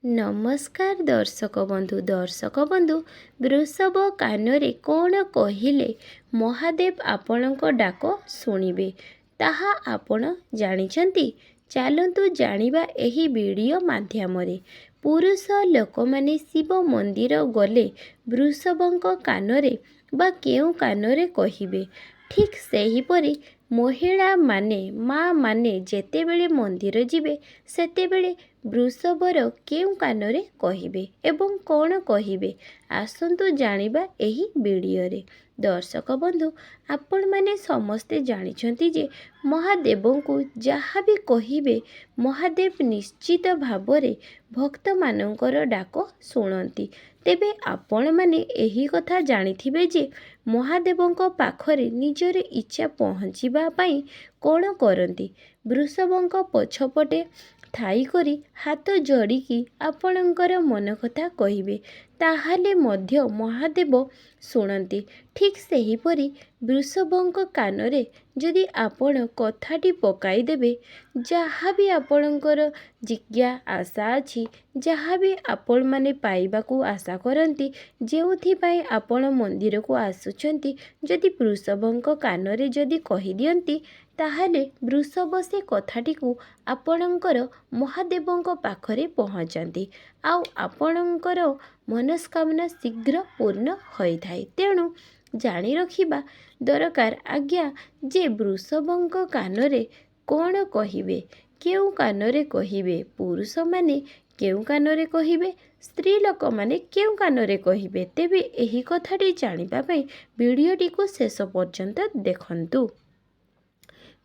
ନମସ୍କାର ଦର୍ଶକ ବନ୍ଧୁ ବୃଷଭ କାନରେ କ'ଣ କହିଲେ ମହାଦେବ ଆପଣଙ୍କ ଡାକ ଶୁଣିବେ ତାହା ଆପଣ ଜାଣିଛନ୍ତି? ଚାଲନ୍ତୁ ଜାଣିବା ଏହି ଭିଡ଼ିଓ ମାଧ୍ୟମରେ। ପୁରୁଷ ଲୋକମାନେ ଶିବ ମନ୍ଦିର ଗଲେ ବୃଷଭଙ୍କ କାନରେ ବା କେଉଁ କାନରେ କହିବେ? ଠିକ୍ ସେହିପରି ମହିଳାମାନେ ମା'ମାନେ ଯେତେବେଳେ ମନ୍ଦିର ଯିବେ ସେତେବେଳେ ବୃଷଭର କେଉଁ କାନରେ କହିବେ ଏବଂ କ'ଣ କହିବେ? ଆସନ୍ତୁ ଜାଣିବା ଏହି ଭିଡ଼ିଓରେ। ଦର୍ଶକ ବନ୍ଧୁ, ଆପଣମାନେ ସମସ୍ତେ ଜାଣିଛନ୍ତି ଯେ ମହାଦେବଙ୍କୁ ଯାହା ବି କହିବେ ମହାଦେବ ନିଶ୍ଚିତ ଭାବରେ ଭକ୍ତମାନଙ୍କର ଡାକ ଶୁଣନ୍ତି। ତେବେ ଆପଣମାନେ ଏହି କଥା ଜାଣିଥିବେ ଯେ ମହାଦେବଙ୍କ ପାଖରେ ନିଜର ଇଚ୍ଛା ପହଞ୍ଚିବା ପାଇଁ କ'ଣ କରନ୍ତି? ବୃଷଭଙ୍କ ପଛପଟେ ଥାଇକରି ହାତ ଯୋଡ଼ିକି ଆପଣଙ୍କର ମନ କଥା କହିବେ, ତାହେଲେ ମଧ୍ୟ ମହାଦେବ ଶୁଣନ୍ତି। ଠିକ୍ ସେହିପରି ବୃଷଭଙ୍କ କାନରେ ଯଦି ଆପଣ କଥାଟି ପକାଇଦେବେ, ଯାହା ବି ଆପଣଙ୍କର ଜିଜ୍ଞା ଆଶା ଅଛି, ଯାହା ବି ଆପଣମାନେ ପାଇବାକୁ ଆଶା କରନ୍ତି, ଯେଉଁଥିପାଇଁ ଆପଣ ମନ୍ଦିରକୁ ଆସୁଛନ୍ତି, ଯଦି ବୃଷଭଙ୍କ କାନରେ ଯଦି କହିଦିଅନ୍ତି, ତାହେଲେ ବୃଷଭ ସେ କଥାଟିକୁ ଆପଣଙ୍କର ମହାଦେବଙ୍କ ପାଖରେ ପହଞ୍ଚାନ୍ତି ଆଉ ଆପଣଙ୍କର ମନସ୍କାମନା ଶୀଘ୍ର ପୂର୍ଣ୍ଣ ହୋଇଥାଏ। ତେଣୁ ଜାଣି ରଖିବା ଦରକାର ଆଜ୍ଞା ଯେ ବୃଷଭଙ୍କ କାନରେ କ'ଣ କହିବେ, କେଉଁ କାନରେ କହିବେ, ପୁରୁଷମାନେ କେଉଁ କାନରେ କହିବେ, ସ୍ତ୍ରୀ ଲୋକମାନେ କେଉଁ କାନରେ କହିବେ। ତେବେ ଏହି କଥାଟି ଜାଣିବା ପାଇଁ ଭିଡ଼ିଓଟିକୁ ଶେଷ ପର୍ଯ୍ୟନ୍ତ ଦେଖନ୍ତୁ।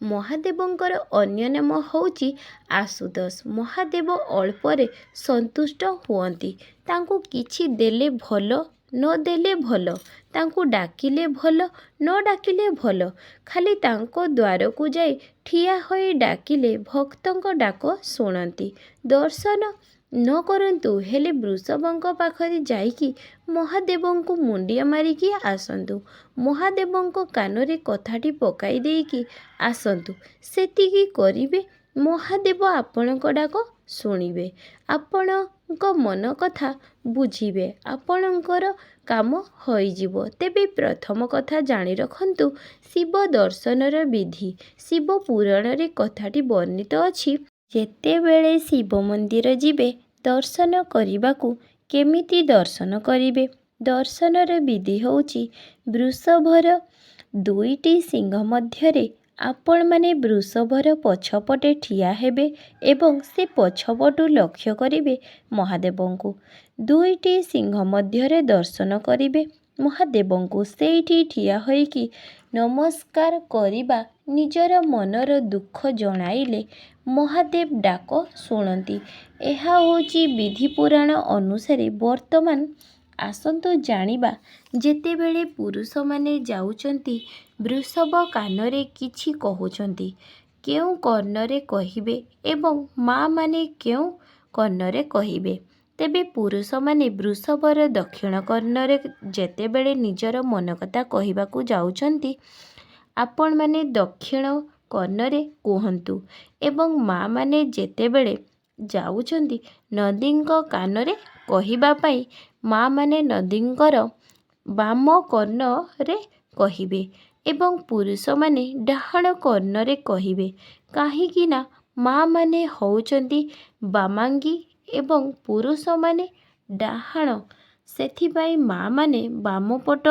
ମହାଦେବଙ୍କର ଅନ୍ୟ ନାମ ହେଉଛି ଆଶୁତୋଷ। ମହାଦେବ ଅଳ୍ପରେ ସନ୍ତୁଷ୍ଟ ହୁଅନ୍ତି। ତାଙ୍କୁ କିଛି ଦେଲେ ଭଲ, ନ ଦେଲେ ଭଲ, ତାଙ୍କୁ ଡାକିଲେ ଭଲ, ନ ଡାକିଲେ ଭଲ, ଖାଲି ତାଙ୍କ ଦ୍ୱାରକୁ ଯାଇ ଠିଆ ହୋଇ ଡାକିଲେ ଭକ୍ତଙ୍କ ଡାକ ଶୁଣନ୍ତି। ଦର୍ଶନ ନ କରନ୍ତୁ, ହେଲେ ବୃଷଭଙ୍କ ପାଖରେ ଯାଇକି ମହାଦେବଙ୍କୁ ମୁଣ୍ଡିଆ ମାରିକି ଆସନ୍ତୁ। ମହାଦେବଙ୍କ କାନରେ କଥାଟି ପକାଇ ଦେଇକି ଆସନ୍ତୁ। ସେତିକି କରିବେ, ମହାଦେବ ଆପଣଙ୍କ ଡାକ ଶୁଣିବେ, ଆପଣଙ୍କ ମନ କଥା ବୁଝିବେ, ଆପଣଙ୍କର କାମ ହୋଇଯିବ। ତେବେ ପ୍ରଥମ କଥା ଜାଣି ରଖନ୍ତୁ ଶିବ ଦର୍ଶନର ବିଧି। ଶିବ ପୁରାଣରେ କଥାଟି ବର୍ଣ୍ଣିତ ଅଛି, ଯେତେବେଳେ ଶିବ ମନ୍ଦିର ଯିବେ ଦର୍ଶନ କରିବାକୁ କେମିତି ଦର୍ଶନ କରିବେ? ଦର୍ଶନର ବିଧି ହେଉଛି ବୃଷଭର ଦୁଇଟି ଶିଙ୍ଗ ମଧ୍ୟରେ ଆପଣମାନେ ବୃଷଭର ପଛପଟେ ଠିଆ ହେବେ ଏବଂ ସେ ପଛପଟୁ ଲକ୍ଷ୍ୟ କରିବେ ମହାଦେବଙ୍କୁ। ଦୁଇଟି ଶିଙ୍ଗ ମଧ୍ୟରେ ଦର୍ଶନ କରିବେ ମହାଦେବଙ୍କୁ। ସେଇଠି ଠିଆ ହୋଇକି ନମସ୍କାର କରିବା, ନିଜର ମନର ଦୁଃଖ ଜଣାଇଲେ ମହାଦେବ ଡାକ ଶୁଣନ୍ତି। ଏହା ହେଉଛି ବିଧି ପୁରାଣ ଅନୁସାରେ। ବର୍ତ୍ତମାନ ଆସନ୍ତୁ ଜାଣିବା, ଯେତେବେଳେ ପୁରୁଷମାନେ ଯାଉଛନ୍ତି ବୃଷଭ କାନରେ କିଛି କହୁଛନ୍ତି, କେଉଁ କର୍ଣ୍ଣରେ କହିବେ ଏବଂ ମା'ମାନେ କେଉଁ କର୍ଣ୍ଣରେ କହିବେ। ତେବେ ପୁରୁଷମାନେ ବୃଷଭର ଦକ୍ଷିଣ କର୍ଣ୍ଣରେ ଯେତେବେଳେ ନିଜର ମନ କଥା କହିବାକୁ ଯାଉଛନ୍ତି, ଆପଣମାନେ ଦକ୍ଷିଣ କର୍ଣ୍ଣରେ କୁହନ୍ତୁ ଏବଂ ମା'ମାନେ ଯେତେବେଳେ ଯାଉଛନ୍ତି ନଦୀଙ୍କ କାନରେ କହିବା ପାଇଁ, ମା'ମାନେ ନଦୀଙ୍କର ବାମ କର୍ଣ୍ଣରେ କହିବେ ଏବଂ ପୁରୁଷମାନେ ଡାହାଣ କର୍ଣ୍ଣରେ କହିବେ। କାହିଁକି ନା ମା'ମାନେ ହେଉଛନ୍ତି ବାମାଙ୍ଗୀ ଏବଂ ପୁରୁଷମାନେ ଡାହାଣ, ସେଥିପାଇଁ ମା'ମାନେ ବାମପଟ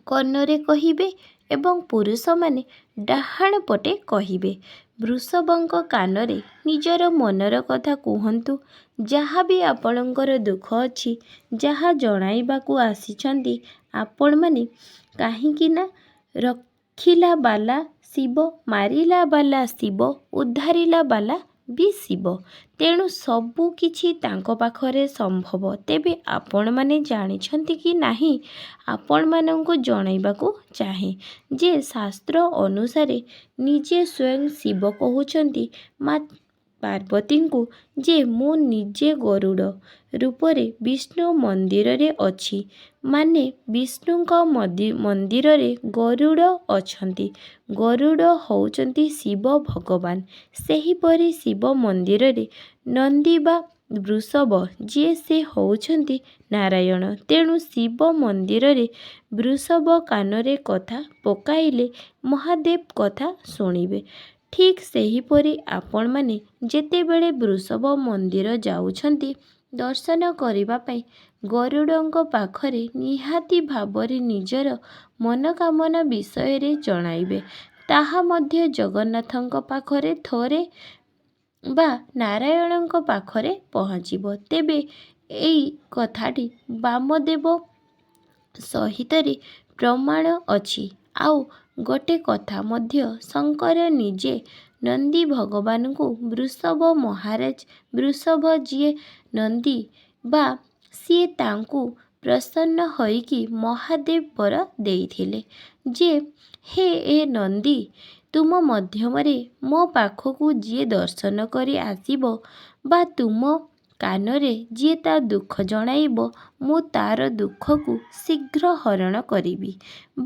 କର୍ଣ୍ଣରେ କହିବେ ଏବଂ ପୁରୁଷମାନେ ଡାହାଣ ପଟେ କହିବେ। ବୃଷଭଙ୍କ କାନରେ ନିଜର ମନର କଥା କୁହନ୍ତୁ। ଯାହା ବି ଆପଣଙ୍କର ଦୁଃଖ ଅଛି, ଯାହା ଜଣାଇବାକୁ ଆସିଛନ୍ତି ଆପଣମାନେ, କାହିଁକି ନା ରଖିଲା ବାଲା ଶିବ, ମାରିଲା ବାଲା ଶିବ, ଉଦ୍ଧାରିଲା ବାଲା ବି ଶିବ। ତେଣୁ ସବୁ କିଛି ତାଙ୍କ ପାଖରେ ସମ୍ଭବ। ତେବେ ଆପଣମାନେ ଜାଣିଛନ୍ତି କି ନାହିଁ, ଆପଣମାନଙ୍କୁ ଜଣାଇବାକୁ ଚାହେଁ ଯେ ଶାସ୍ତ୍ର ଅନୁସାରେ ନିଜେ ସ୍ୱୟଂ ଶିବ କହୁଛନ୍ତି ମା ପାର୍ବତୀଙ୍କୁ ଯେ ମୁଁ ନିଜେ ଗରୁଡ଼ ରୂପରେ ବିଷ୍ଣୁ ମନ୍ଦିରରେ ଅଛି। ମାନେ ବିଷ୍ଣୁଙ୍କ ମନ୍ଦିରରେ ଗରୁଡ଼ ଅଛନ୍ତି। ଗରୁଡ଼ ହେଉଛନ୍ତି ଶିବ ଭଗବାନ। ସେହିପରି ଶିବ ମନ୍ଦିରରେ ନନ୍ଦୀ ବା ବୃଷଭ ଯିଏ ସେ ହେଉଛନ୍ତି ନାରାୟଣ। ତେଣୁ ଶିବ ମନ୍ଦିରରେ ବୃଷଭ କାନରେ କଥା ପକାଇଲେ ମହାଦେବ କଥା ଶୁଣିବେ। ଠିକ୍ ସେହିପରି ଆପଣମାନେ ଯେତେବେଳେ ବୃଷଭ ମନ୍ଦିର ଯାଉଛନ୍ତି ଦର୍ଶନ କରିବା ପାଇଁ ଗରୁଡ଼ଙ୍କ ପାଖରେ ନିହାତି ଭାବରେ ନିଜର ମନୋକାମନା ବିଷୟରେ ଜଣାଇବେ। ତାହା ମଧ୍ୟ ଜଗନ୍ନାଥଙ୍କ ପାଖରେ ଥରେ ବା ନାରାୟଣଙ୍କ ପାଖରେ ପହଞ୍ଚିବ। ତେବେ ଏଇ କଥାଟି ବାମଦେବ ସହିତରେ ପ୍ରମାଣ ଅଛି। ଆଉ ଗୋଟେ କଥା ମଧ୍ୟ ଶଙ୍କର ନିଜେ ନନ୍ଦୀ ଭଗବାନଙ୍କୁ ବୃଷଭ ମହାରାଜ ବୃଷଭ ଯିଏ ନନ୍ଦୀ ବା ସିଏ ତାଙ୍କୁ ପ୍ରସନ୍ନ ହୋଇକି ମହାଦେବ ବର ଦେଇଥିଲେ ଯେ ହେ ଏ ନନ୍ଦୀ ତୁମ ମଧ୍ୟମରେ ମୋ ପାଖକୁ ଯିଏ ଦର୍ଶନ କରି ଆସିବ ବା ତୁମ କାନରେ ଯିଏ ତା ଦୁଃଖ ଜଣାଇବ ମୁଁ ତାର ଦୁଃଖକୁ ଶୀଘ୍ର ହରଣ କରିବି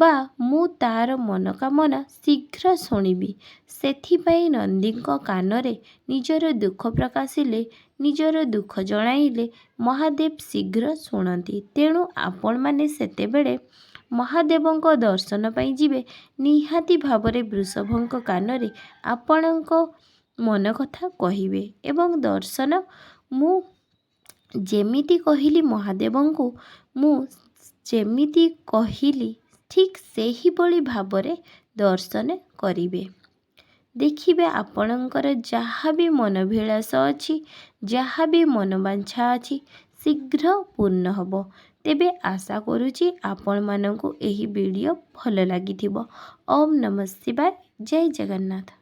ବା ମୁଁ ତାର ମନୋକାମନା ଶୀଘ୍ର ଶୁଣିବି। ସେଥିପାଇଁ ନନ୍ଦୀଙ୍କ କାନରେ ନିଜର ଦୁଃଖ ପ୍ରକାଶିଲେ ନିଜର ଦୁଃଖ ଜଣାଇଲେ ମହାଦେବ ଶୀଘ୍ର ଶୁଣନ୍ତି। ତେଣୁ ଆପଣମାନେ ସେତେବେଳେ ମହାଦେବଙ୍କ ଦର୍ଶନ ପାଇଁ ଯିବେ ନିହାତି ଭାବରେ ବୃଷଭଙ୍କ କାନରେ ଆପଣଙ୍କ ମନ କଥା କହିବେ ଏବଂ ଦର୍ଶନ ମୁଁ ଯେମିତି କହିଲି ମହାଦେବଙ୍କୁ ମୁଁ ଯେମିତି କହିଲି ଠିକ୍ ସେହିଭଳି ଭାବରେ ଦର୍ଶନ କରିବେ। ଦେଖିବେ ଆପଣଙ୍କର ଯାହା ବି ମନୋଭିଳାଷ ଅଛି ଯାହା ବି ମନୋବାଞ୍ଛା ଅଛି ଶୀଘ୍ର ପୂର୍ଣ୍ଣ ହେବ। ତେବେ ଆଶା କରୁଛି ଆପଣମାନଙ୍କୁ ଏହି ଭିଡ଼ିଓ ଭଲ ଲାଗିଥିବ। ଓମ୍ ନମଃ ଶିବାୟ। ଜୟ ଜଗନ୍ନାଥ।